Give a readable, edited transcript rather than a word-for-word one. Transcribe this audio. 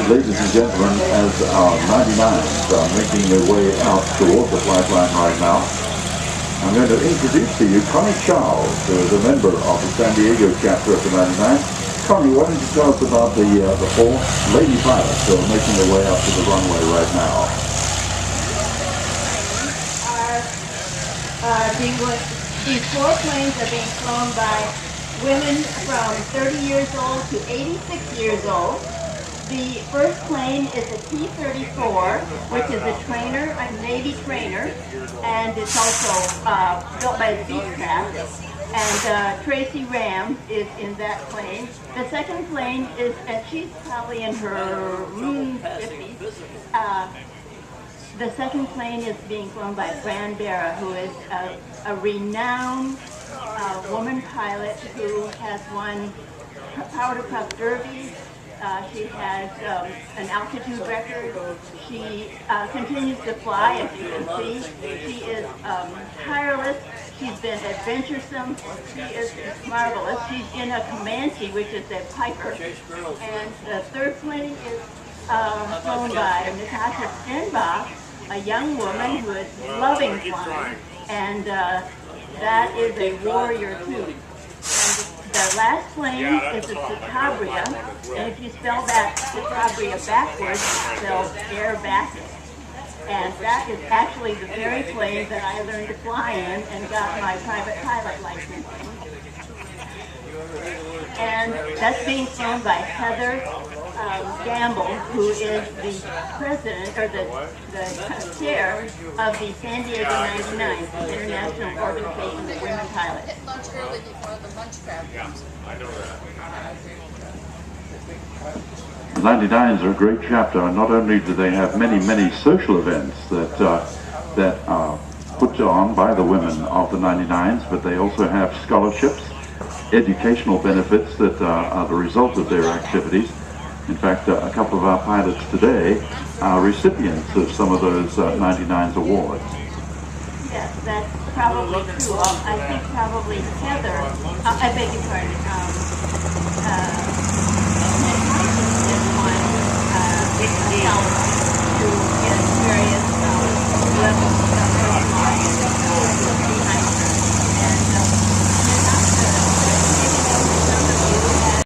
And ladies and gentlemen, as our 99s are making their way out towards the flight line right now, I'm going to introduce to you Connie Charles, who is a member of the San Diego chapter of the 99. Connie, why don't you tell us about the four lady pilots who are making their way up to the runway right now? These four planes are being flown by women from 30 years old to 86 years old. The first plane is a T-34, which is a Navy trainer, and it's also built by the Beechcraft. And Tracy Ramm is in that plane. The second plane is, and she's probably in her 50s. The second plane is being flown by Fran, Bera, who is a renowned woman pilot who has won powder puff derbies. She has an altitude record. She continues to fly, as you can see. She is tireless. She's been adventuresome. She is marvelous. She's in a Comanche, which is a Piper. And the third plane is flown by Natasha Stenbock, a young woman who is loving flying, and that is a warrior too. And the last plane is a Citabria, and if you spell that Citabria backwards, it spells air back. And that is actually the very plane that I learned to fly in and got my private pilot license in. And that's being flown by Heather Gamble, who is the president, or the chair of the San Diego 99, the International Organization of Women Pilots. Hit lunch early before the lunch crowd comes. I know that. The 99s are a great chapter, and not only do they have many social events that are put on by the women of the 99s, but they also have scholarships, educational benefits that are the result of their activities. In fact, a couple of our pilots today are recipients of some of those 99s awards. Yes, that's probably true. I think probably Heather, I beg your pardon,